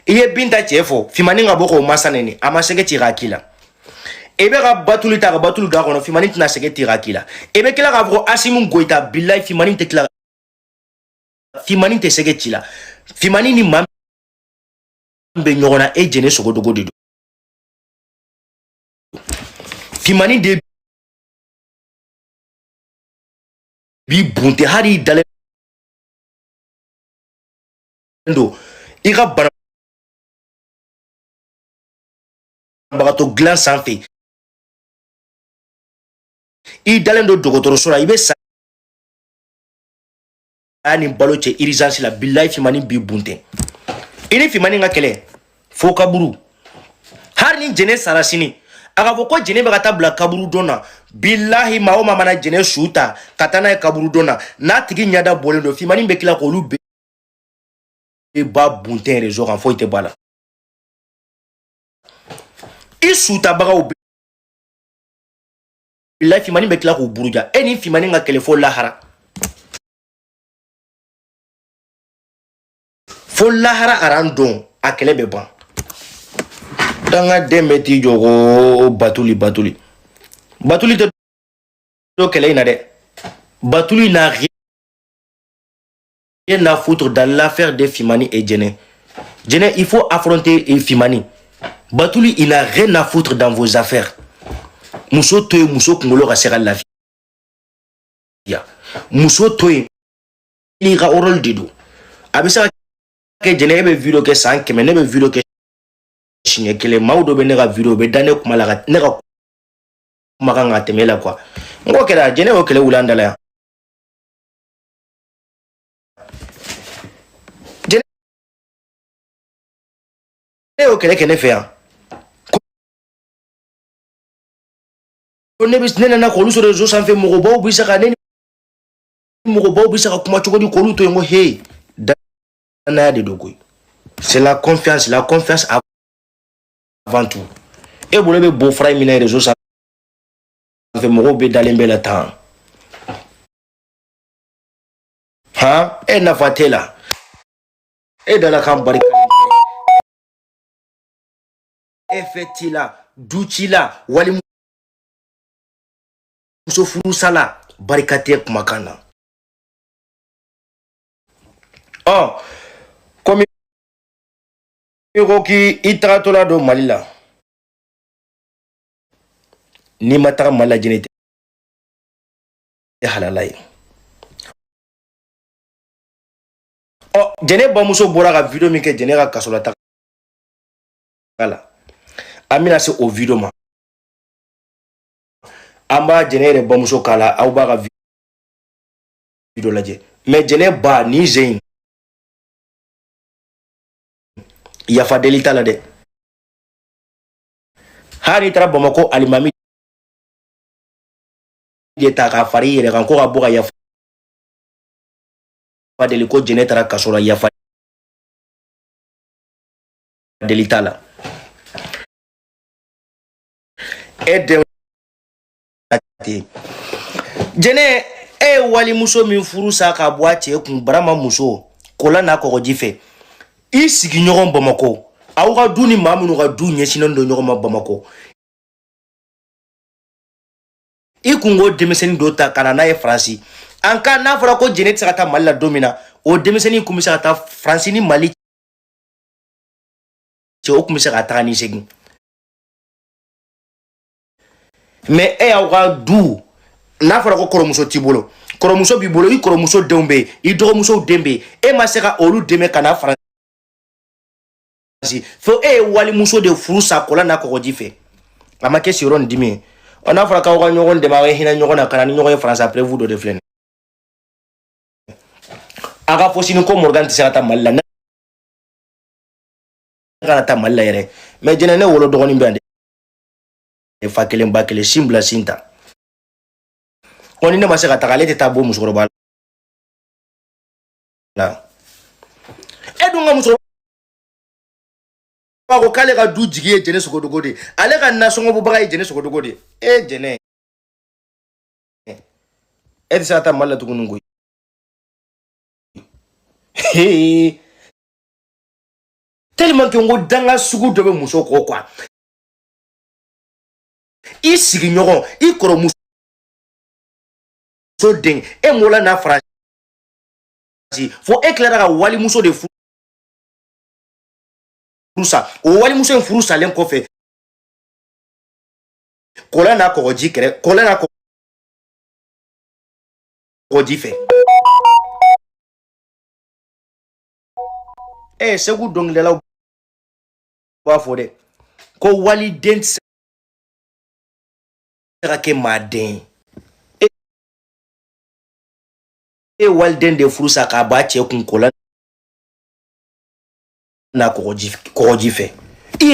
Iye binta chefo fimani nga boko masaneni ama sege tirakila ebe ga batuli ta ga batulu ga kono fimani tina sege tirakila ebe kila ga boko asimu goita billahi fimani te kila fimani te sege tila fimani ni mambe nyogona e jene sogodogo de fimani de bi bunte hari dalendo ika bana bagato glan sanfe I dalendo dogotoro sora ibe sa ani baloche urgence la billahi fimani bi bunte ini fimani nga kele fo kaburu har ni jene sarasini aga fo ko jene baka tabla kaburu dona billahi mao mama na jene shuta katana kaburu dona na tigi nyada bolendo fimani be kila ko lu be ba bunte rezo kan fo ite bala I shuta baga u billahi fimani be kila ko buruja eni fimani nga kele fo lahara fo lahara arandon akele be ban danga demeti jogo batuli te do kele ina de batuli n'a rien à foutre dans l'affaire de Fimani et Djene. Djene, il faut affronter Fimani. Batuli, il n'a rien à foutre dans vos affaires. Mousso toye mousso kungolo rasera la vie. Mousso toye il ira au rôle de dos. Abisa ke Djene ebe video ke sanke mais nebe video ke chine kele maudo be nega video be dane kumala nega kumaka temela quoi. Ngo kela Djene o kele ulanda la. Djene o kele kene faire. Nebis nena na kolu sur réseau sans fait mogoba bisaka neni mogoba bisaka kuma chokodi kolu to ngo hey dana de dogoy. C'est la confiance avant tout. Et vous le beau frère mina réseau sans fait mogobe dalembe la temps. Ha et na fatela. Et dans la cambarika effetila duchila wali muso furu sala barikate kumakana comme ki itratola do malila ni matara mala jenete halalay jene ba muso bora ga video mi ke jene ga kasola ta kala amina se o video ma amba jene ba muso kala au ba ga video laje mais jene ba ni zein ya fadelita la de hari tara bamako alimami de ta ka fari yere kan ko ga boga ya fadeliko jene tara kasola ya fadelita la ede jene wali muso min furu sa ka boache kun brama muso kola na ko jife isigi nyogon bamako awga duni mamunu ga du nyesinon do nyogon bamako ikungo demeseni dota kana na e France anka na fara ko jene tsaka malla domina o demeseni kumisa ta France ni Mali ci o kumisa ta ni segi mais awga du na fara ko koromuso tibolo koromuso bibolo I koromuso dembe I doromuso dembe e maseka olu deme kana France fo wali muso de furu sa kola na ko jife amake siron dimi ona fara ka ko nyogon de ma hina nyogon na kana nyogon France après vous de flen aga fosini ko Morgan tisata malla na kana ta malla yere mais jene ne wolo dogoni mbande e fakele mbakele simbla sinta on ne maseka takalete tabo musoro bala la edunga musoro ko kale ka du jigi jene sogodogode ale ka nasongo bubaga jene sogodogode jene sata malla tukunungu tellement que ngo danga sugu de be muso ko quoi i sigi ɲɔgɔn i kɔrɔ muso den e mola na farasi fo e tilara ka wali muso de furusa o wali muso in furu salen kɔfɛ kola na kɔgɔji kɛrɛ kola na kɔgɔji fɛ segu dɔnkilidalaw b'a fɔ dɛ ko wali den tɛ se ka kɛ maa den e waliden de furusa k'a b'a cɛ kun kola na kɔgɔji fɛ i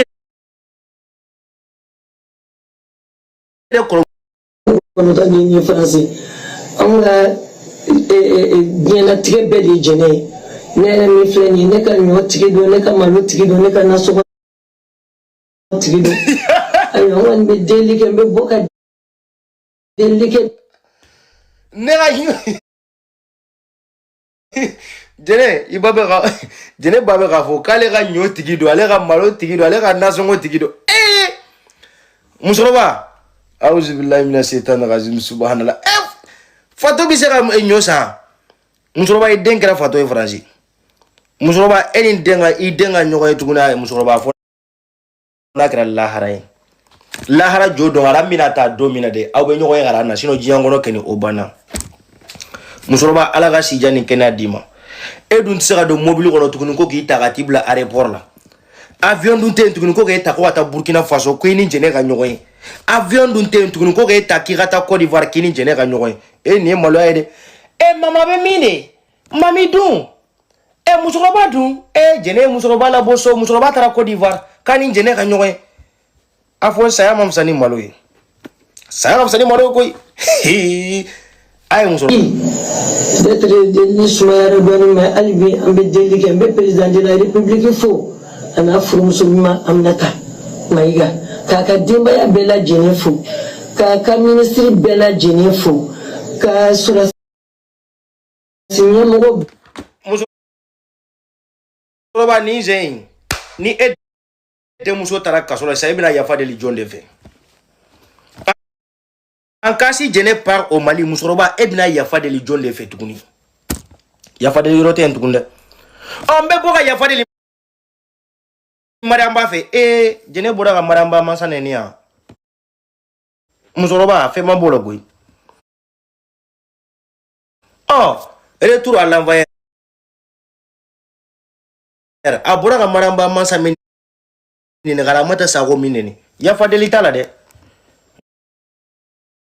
yɛrɛ kɔrɔ kɔnɔta ni ye faransi an ka diɲɛlatigɛ bɛɛ de ye jɛnɛ ye ne yɛrɛ min filɛ nin ye ne ka ɲɔ tigi don ne ka malo tigi don ne ka nasɔgɔ tigi don ayiwa n kɔni bɛ delili kɛ n bɛ bɔ ka delili kɛ ne ka jɛnɛ i ba bɛ ka jɛnɛ ba bɛ k'a fɔ k'ale ka ɲɔ tigi don ale ka malo tigi don ale ka nasɔngɔ tigi don musokɔrɔba auzubillahi mina seitani rajim subhanallah fato bɛ se ka ɲɔ san musokɔrɔba i den kɛra fato ye faransi musokɔrɔba e ni i den ka ɲɔgɔn ye tuguni a ye musokɔrɔba fɔ n'a kɛra lahara ye lahara jo dɔn ara mina taa don min na dɛ aw bɛ ɲɔgɔn ye ara na sinon diɲɛ kɔnɔ kɛni o banna musokɔrɔba ala ka sija ni kɛnɛya d'i ma e dun tɛ se ka don mobili kɔnɔ tuguni ko k'i ta ka t'i bila aéroport la avion dun tɛ yen tuguni ko k'e ta ko ka taa Burkina Faso ko i ni jɛnɛ ka ɲɔgɔn ye avion dun tɛ yen tuguni ko k'e ta k'i ka taa Côte d'Ivoire k'i ni jɛnɛ ka ɲɔgɔn ye nin ye maloya ye dɛ mama bɛ min de mami dun musokɔrɔba dun jɛnɛ ye musokɔrɔba labɔ so musokɔrɔba taara Côte d'Ivoire k'a ni jɛnɛ ka ɲɔgɔn ye a fɔ saya ma fisa ni malo ye saya ka fisa ni malo ye koyi a ye musokɔrɔba d'être ni sumaya yɛrɛ dɔɔnin mɛ hali bi an bɛ delili kɛ n bɛ président de la république fo a n'a furumuso ɲuman Aminata Mayiga k'a ka denbaya bɛɛ lajɛlen fo k'a ka ministre bɛɛ lajɛlen fo ka sɔrɔdasi ɲɛmɔgɔ musokɔrɔba nin sen in ni e denmuso taara kaso la sisan e bɛna yafa deli jɔn de fɛ en cas si jɛnɛ part au Mali musokɔrɔba e bɛna yafa deli jɔn de fɛ tuguni yafa deli yɔrɔ tɛ yen tuguni dɛ n bɛ bɔ ka yafa deli Mariamba fɛ jɛnɛ bɔra ka Mariamba mansa nɛni yan musokɔrɔba fɛn ma b'o la koyi retour à l'envoyeur a bɔra ka Mariamba mansa min ɲininkara a ma taa sago min nɛni yafa deli t'a la dɛ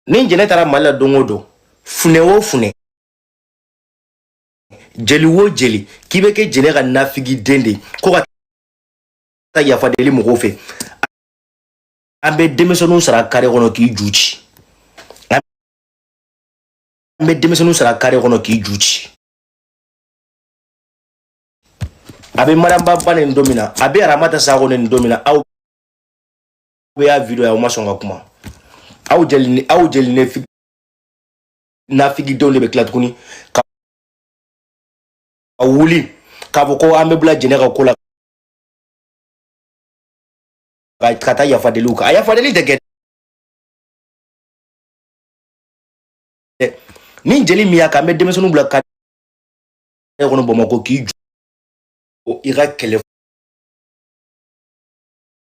ni jɛnɛ taara Mali la don o don funɛ o funɛ jeli o jeli k'i bɛ kɛ jɛnɛ ka nafigi den de ko ka taa yafa deli mɔgɔw fɛ an bɛ denmisɛnninw sara kare kɔnɔ k'i ju ci an bɛ denmisɛnninw sara kare kɔnɔ k'i ju ci a bɛ Mariamba ba nin don min na a bɛ Aramata Sakɔ nin don min na aw y'a video ye aw ma sɔn ka kuma aw jeli ne nafigidenw de bɛ tila tuguni ka wuli k'a fɔ ko an bɛ bila jɛnɛ ka ko la ka taa yafa deliw kan a yafa deli tɛ kɛ dɛ ni jeli min y'a kan an bɛ denmisɛnninw bila kare kɔnɔ Bamakɔ k'i jɔ i ka kɛlɛ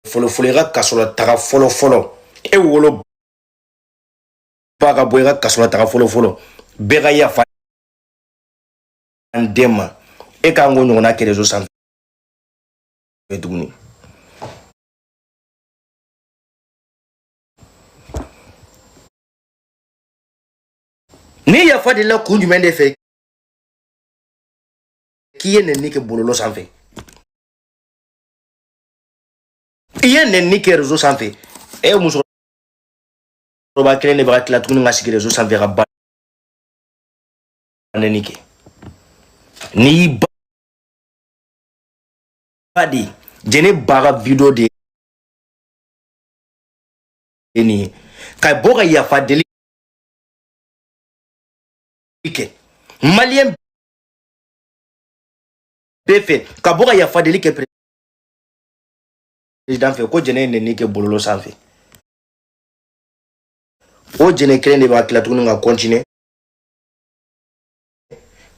fɔlɔ i ka kasola taga fɔlɔ e wolo ba ka bɔ i ka kasola taga fɔlɔ bɛɛ ka yafa an den ma e k'an ko ɲɔgɔnna kɛ réseau sanfɛ tuguni ni yafa delila kun jumɛn de fɛ k'i ye nɛni kɛ bɔlɔlɔ sanfɛ i ye nɛni kɛ réseau sanfɛ musokɔrɔba kelen de bɛ ka tila tuguni ka sigi réseau sanfɛ ka ba nɛni kɛ n'i y'i ba de jɛnɛ ba ka video de ye nin ye ka bɔ ka yafa deli kɛ maliyɛn bɛɛ fɛ ka bɔ ka yafa deli kɛ président fait ko jene ne ni ke bololo sanfɛ o jene kelen de b'a tila tuguni ka continuer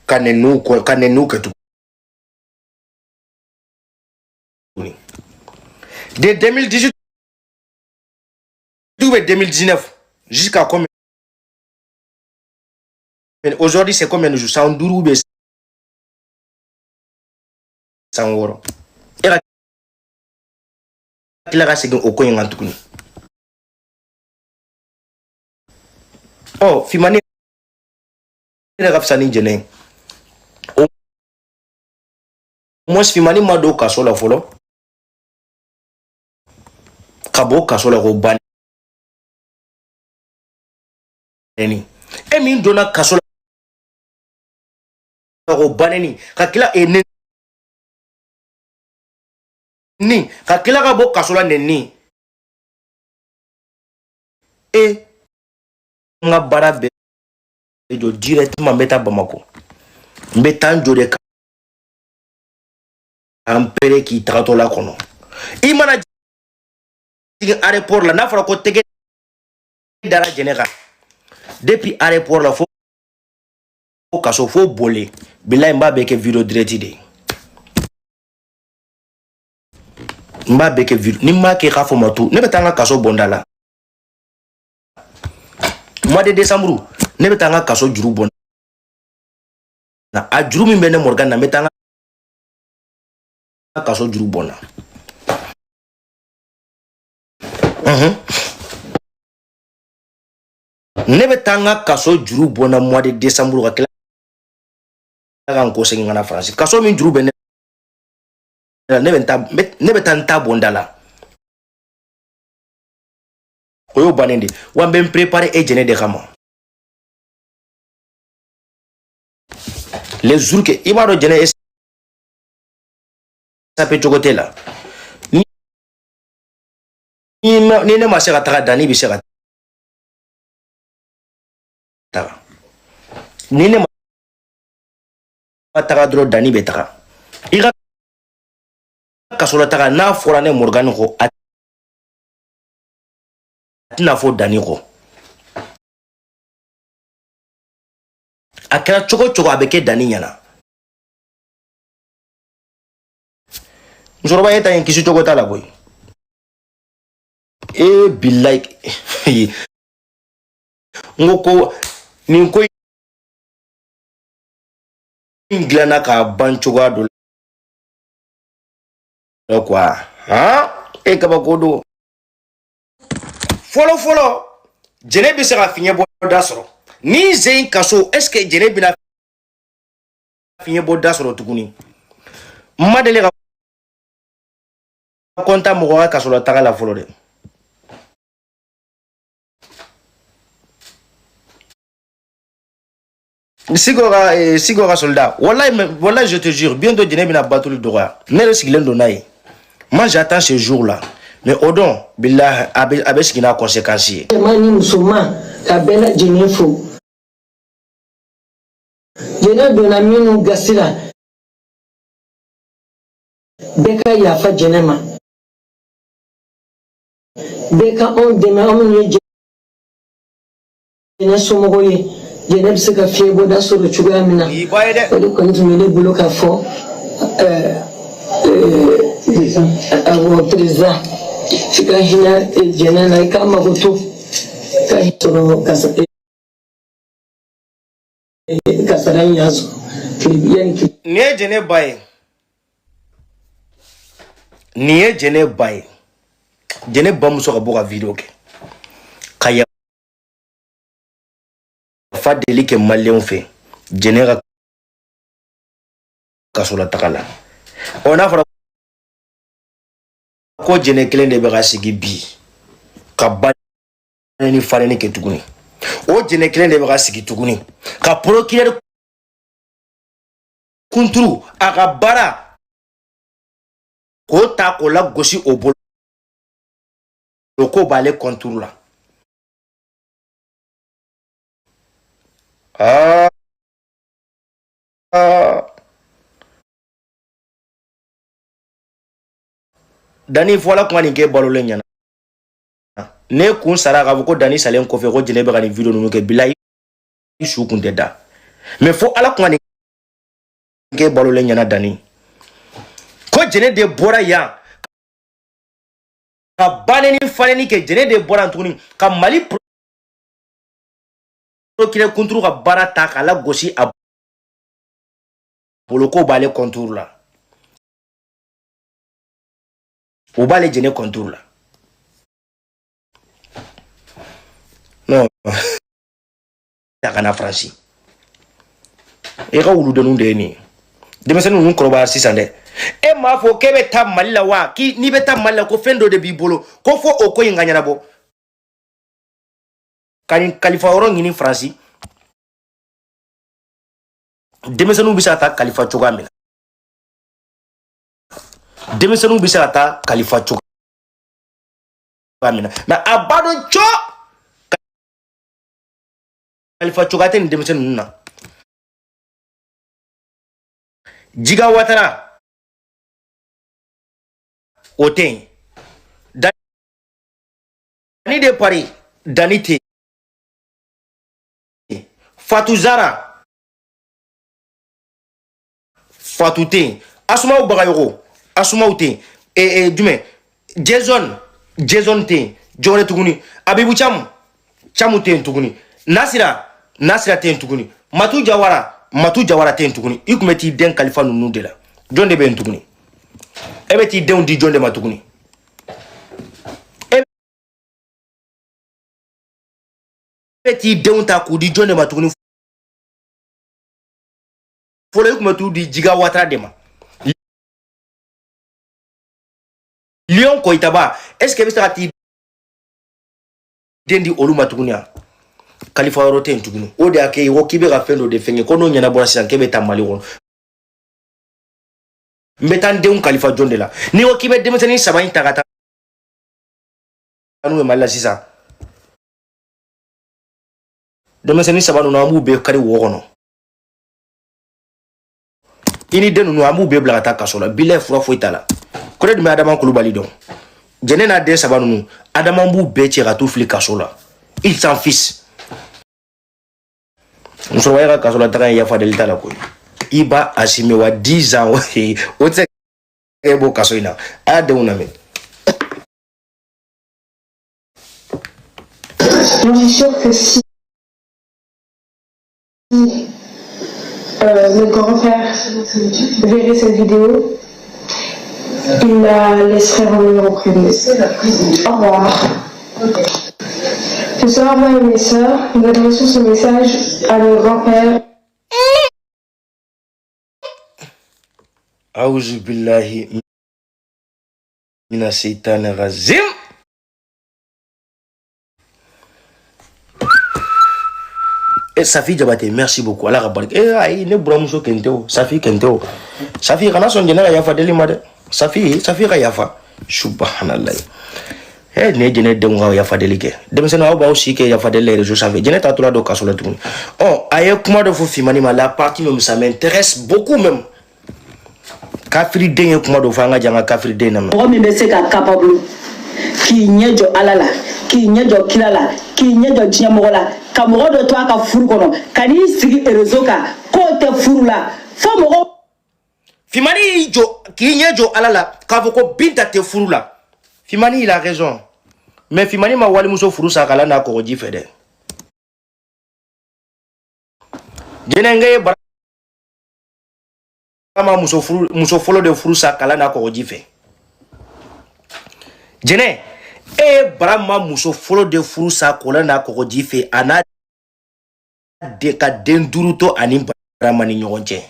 ka nɛniw kɛ tuguni de 2018 ou 2019 jusqu'à combien aujourd'hui c'est combien de jours 112 ou bien 100 et la tila ka segin o ko in kan tuguni Fimani ne ka fisa ni jɛnɛ ye au moins Fimani ma don kaso la fɔlɔ ka bɔ kaso la ko banni e min donna kaso la ko banni ka kila ni ka kila ka bɔ kaso la nɛni n ka baara bɛɛ jɔ directement n bɛ taa Bamako n bɛ taa n jɔ de k'an pere k'i tagatɔ la kɔnɔ i mana jigin aéroport la n'a fɔra ko tɛgɛ dara jɛnɛ kan depuis aéroport la fo kaso fo boli bilahi n b'a bɛɛ kɛ video direct de ye n b'a bɛɛ kɛ video ni n m'a kɛ k'a fɔ ma tu ne bɛ taa n ka kaso bɔnda la mois de décembre ne bɛ taa n ka kaso juru bɔ a juru min bɛ ne Morgan na n bɛ taa n ka kaso juru bɔ na ne bɛ taa n ka kaso juru bɔ na mois de décembre ka tila ka n ko segin ka na France kaso min juru bɛ ne ne bɛ taa n ta bɔnda la o y'o bannen de wa n bɛ n préparer e jɛnɛ de kama les jours que i b'a dɔn jɛnɛ sape cogo tɛ la ni ne ma se ka taga Dani bɛ se ka taga ni ne ma taga dɔrɔn Dani bɛ taga i ka kaso la taga n'a fɔra ne Morgan kɔ a tɛna fɔ Dani kɔ a kɛra cogo o cogo a bɛ kɛ Dani ɲɛna musokɔrɔba e ta in kisi cogo t'a la koyi bilahi n ko nin ko in dilanna k'a ban cogoya dɔ la quoi kabako don fɔlɔ fɔlɔ jɛnɛ bɛ se ka fiɲɛ bɔ da sɔrɔ ni Zeyin kaso est ce que jɛnɛ bɛna fiɲɛ bɔ da sɔrɔ tuguni n ma deli ka konta mɔgɔ ka kaso la taga la fɔlɔ dɛ Sigo ka soldat wallahi je te jure bientôt jɛnɛ bɛna batuli dɔgɔya ne yɛrɛ sigilen don n'a ye moi j'attends ce jour là mais o don bilahi a bɛ sigi n'a conséquence ye ni musoman ka bɛɛ lajɛlen fo jɛnɛ donna minnu gasi la bɛɛ ka yafa jɛnɛ ma bɛɛ ka anw dɛmɛ anw minnu ye jɛnɛ somɔgɔw ye jɛnɛ bɛ se ka fiɲɛ bɔda sɔrɔ cogoya min na o de kɔni tun bɛ ne bolo k'a fɔ président i ka hinɛ jɛnɛ na i k'a mago to ka sɔrɔ kasara in y'a sɔrɔ nin ye jɛnɛ ba ye nin ye jɛnɛ ba ye jɛnɛ bamuso ka bɔ ka video kɛ ka yafa deli kɛ maliyɛnw fɛ jɛnɛ ka kaso la taga la n'a fɔra ko jɛnɛ kelen de bɛ ka sigi bi ka ba ni farini kɛ tuguni o jɛnɛ kelen de bɛ ka sigi tuguni ka procureur kunturu a ka baara k'o ta k'o lagosi o bolo o ko b'ale contour la Dani voilà kuma nin ke balolen ɲana ne kun sara k'a fɔ ko Dani salen kɔfɛ ko jɛnɛ bɛ ka nin video ninnu kɛ bilahi su kun tɛ da mais fo ala kuma nin ke balolen ɲana Dani ko jɛnɛ de bɔra yan ka baneni faleni kɛ jɛnɛ de bɔra tuguni ka Mali procureur kunturu ka baara ta k'a lagosi a bolo ko b'ale contour la o b'ale jɛnɛ contour la non ta kana Fransi e ka wuludenninw de ye nin denmisɛnnin ninnu kɔrɔbaya sisan dɛ e m'a fɔ k'e bɛ taa Mali la wa n'i bɛ taa Mali la ko fɛn dɔ de b'i bolo ko fo o ko in ka ɲɛnabɔ ka nin kalifa yɔrɔ ɲini Faransi denmisɛnninw bɛ se ka taa kalifa cogoya min na denmisɛnninw bɛ se ka taa kalifa cogoya min na mais a b'a dɔn co kalifa cogoya tɛ nin denmisɛnnin ninnu na Jiga Watara o tɛ yen Dani de Paris Dani tɛ yen Fatou Zara Fatou tɛ yen Asumaw Bagayogo Asumaw tɛ yen jumɛn Jason tɛ yen jɔwɛrɛ tuguni Abibu Camu tɛ yen tuguni Nasira tɛ yen tuguni Matu Jawara tɛ yen tuguni i tun bɛ t'i den kalifa ninnu de la jɔn de bɛ yen tuguni e bɛ t'i denw di jɔn de ma tuguni e bɛ t'i denw ta k'u di jɔn de ma tuguni fɔlɔ i tun bɛ t'u di Jiga Watara de ma Lion Koitaba est-ce que i bɛ se ka t'i den di olu ma tuguni wa kalifa yɔrɔ tɛ yen tuguni o de y'a kɛ i ko k'i bɛ ka fɛn dɔ de fɛngɛ ko n'o ɲɛnabɔra sisan k'e bɛ taa Mali kɔnɔ n bɛ taa n denw kalifa jɔn de la n'i ko k'i bɛ denmisɛnnin 3 in ta ka taa n'u ye Mali la sisan denmisɛnnin 3 ninnu an b'u bɛɛ kari wo kɔnɔ i ni den ninnu an b'u bɛɛ bila ka taa kaso la bilahi fura foyi t'a la ko ne dun bɛ Adama Kulubali dɔn jɛnɛ n'a den 3 ninnu Adama b'u bɛɛ cɛ ka t'u fili kaso la il s'en fiche musokɔrɔba ka kaso la taga ye yafadeli t'a la koyi i b'a assumer wa 10 ans o tɛ se e b'o kaso in na a y'a denw lamɛn. Je suis sûre que si le grand-père verrait cette vidéo, il la laisserait revenir auprès de nous. Au revoir. Ce soir, moi et mes sœurs, nous adressons ce message à mon grand-père. Aouzu billahi mina shaitanir rajim. Safi Diabaté, merci beaucoup. Allah rabarik. Aïe, ne buramuso kenteo. Safi kenteo. Safi kana son jena yafa deli made. Safi ka yafa. Subhanallah. Ne jene denga yafa deli ke. Demsena aw ba aussi ke yafa deli réseaux safi. Jene ta tola do kasola tun. Oh, aye kuma do fo fimani ma la partie même ça m'intéresse beaucoup même. Kafiri den ye kuma do fanga janga kafiri den na. Mɔgɔ min bɛ se ka capable k'i ɲɛ jɔ Ala la, k'i ɲɛ jɔ kira la, k'i ɲɛ jɔ diɲɛ mɔgɔ la, ka mɔgɔ dɔ to a ka furu kɔnɔ, ka n'i sigi réseau kan k'o tɛ furu la, fo mɔgɔ Fimani y'i jɔ k'i ɲɛ jɔ Ala la k'a fɔ ko Binta tɛ furu la. Fimani il a raison. Mais Fimani ma walimuso furu sa kala n'a kɔgɔji fɛ dɛ. Jɛnɛngɛ ye barama muso fɔlɔ de furu sa kala n'a kɔgɔji fɛ. Jɛnɛ e barama muso fɔlɔ de furu sa kala n'a kɔgɔji fɛ a n'a de ka den 5 to ani barama ni ɲɔgɔn cɛ.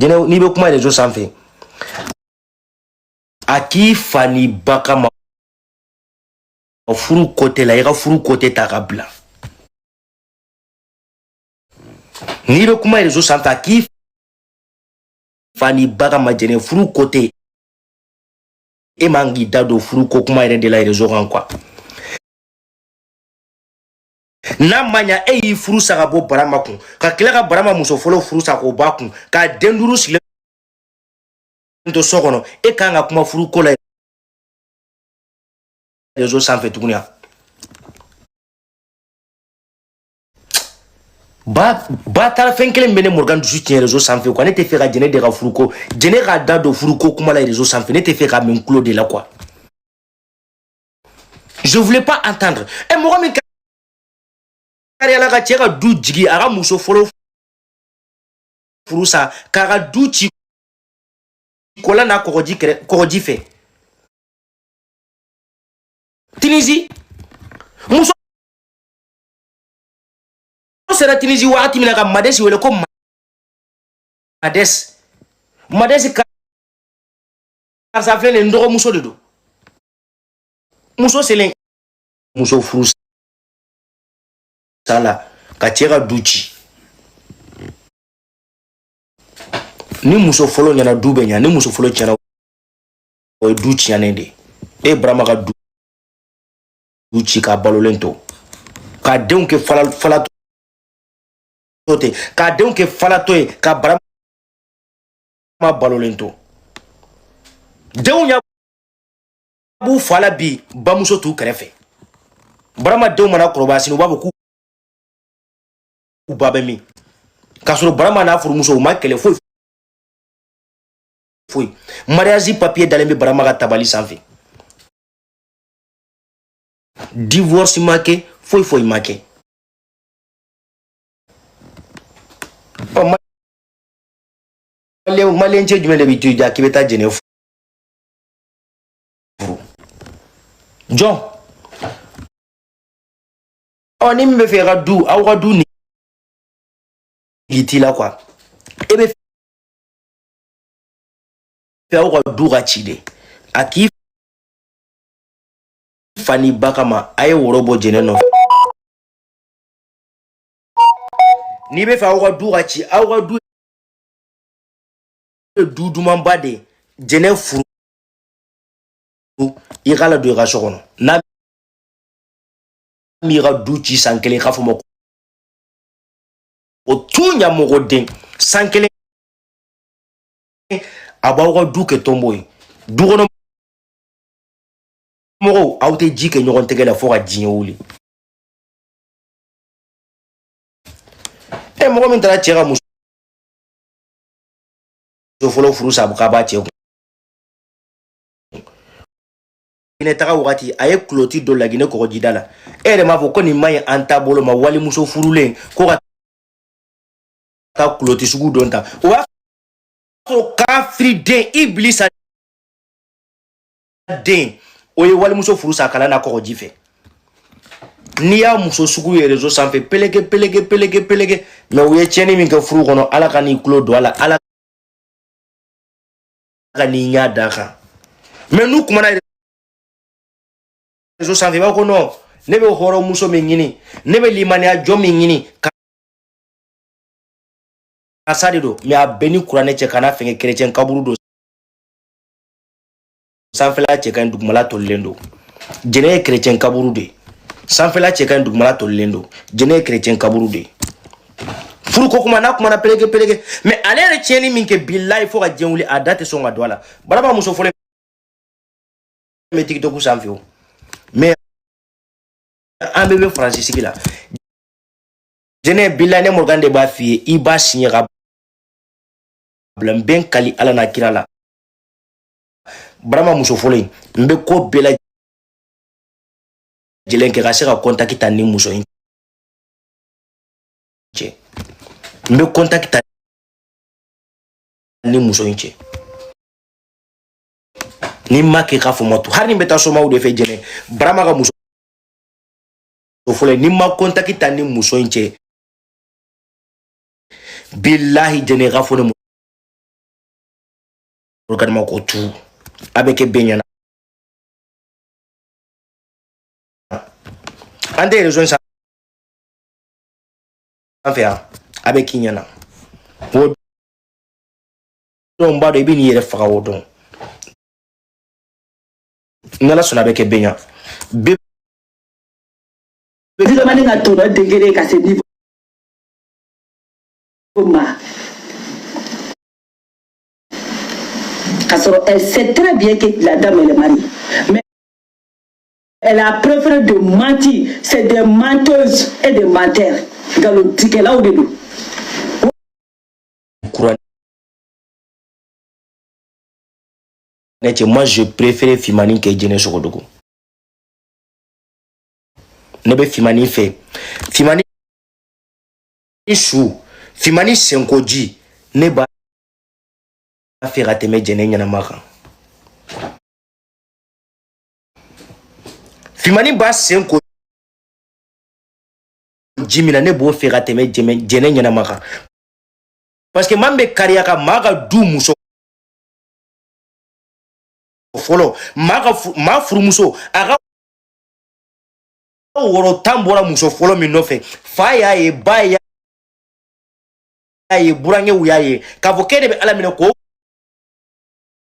Jɛnɛ n'i bɛ kuma réseau sanfɛ a k'i fa ni ba kama furu côté la i ka furu côté ta ka bila. N'i bɛ kuma réseau sanfɛ a k'i fa ni ba kama Jɛnɛ furu côté e man k'i da don furu ko kuma yɛrɛ de la réseau kan quoi. N'a ma ɲa e y'i furu sa ka bɔ barama kun ka tila ka barama muso fɔlɔ furu sa k'o b'a kun ka den 5 sigilen to sokono e kanga kuma furu ko la réseau sanfé tukunya ba tara fenkele mbene Morgan du soutien réseau sanfé quoi ne te fait ka jene de ka furu ko jene ka da do furu ko kuma la réseau sanfé ne te fait ka min clos de là quoi. Je voulais pas entendre e mo mi kariala ka cheka du jigi aga muso folo furu sa ka du chi kola na kokoji fait Tunisie muso sera Tunisie wakati mina ka madesi wele ko madesi ka sa flene ndoko muso de do muso selen muso furu sala ka cheka duchi ni muso folo nyana dube nya ni muso folo chana o duchi yanende e brama ka duchi ka balolento ka deun ke fala tote ka deun ke fala toy ka brama balolento deun ya bu fala bi ba muso tu krefe brama deun mana kroba sinu babu ku babe mi kasoro brama na furu muso ma kele foi mariage papier dalembe brama ka tabali sanfé divorce make foi make malien che jumele bi tuja kibeta jene furu John oni me fait radu awa du ni gitila quoi ebe fe awa du rachide aki fani bakama aye worobo jene no ni be fa awa du rachi awa du dumambade jene furu igala do ga sokono na mi ga du ci sankele khafo moko o tunya moko den sankele abawo du ke tomboy du gono moko awte jike nyogon tegela fo ga jinyo wuli e moko min tara chega muso folo furu sabu ka ba che ine taga wakati aye clôture do la Guinée ko jidala ere ma fo ko ni may anta bolo ma wali muso furulen ko ka clôture sugu donta wa so kafri den iblisa den o ye wali muso furu sa kala na ko jife ni ya muso sugu ye réseau sanfé pelege mais o ye cheni min ka furu kono ala kani clos do ala kani nya daka mais nous kuma na réseau sanfé ba ko non ne be horo muso mingini ne be limani a jo mingini asadi do mi a beni kurane che kana fenge chrétien kaburu do sanfela che kan dugmala to lendo jene chrétien kaburu de sanfela che kan dugmala to lendo jene chrétien kaburu de furu ko kuma na pelege mais ale re cheni minke billahi fo ga jenwuli a date so nga douala baraba muso fole me tiktok sanfé mais un bébé français sigi la jene billahi ne Morgan de ba fi i ba signé ga blan ben kali ala na kirala brama muso fole mbe ko bela jelen ke ga se ga contacta ni muso in mbe contacta ni muso in ni make ka fo moto har ni beta so ma o de fe jene brama ga muso fole ni ma contacta ni muso in billahi jene ga fo ne ma ko tu avec benyana ande raison ça en fait avec kinyana wo don ba do bi ni yere fa wo don ngala sona avec benya be Vous demandez à tout le degré qu'à ce niveau. Elle sait très bien que la dame elle est mariée. Mais elle a préféré de mentir. C'est des menteuses et des menteurs. Galotique là au début. Moi, je préfère Fimani que Djene Sokodogo. Nebe Fimani fait. Fimani chou. Fimani senkoji. Neba faire attemer Djene Nyanamaka. Fimani ba senkoji. Jimina nebo faire attemer Djene Nyanamaka. Parce que mambe kariaka maga du muso. Follow ma furumuso aga woro tambora muso follow mi nofe faya e baya e burange uyaye kavokede be alamine ko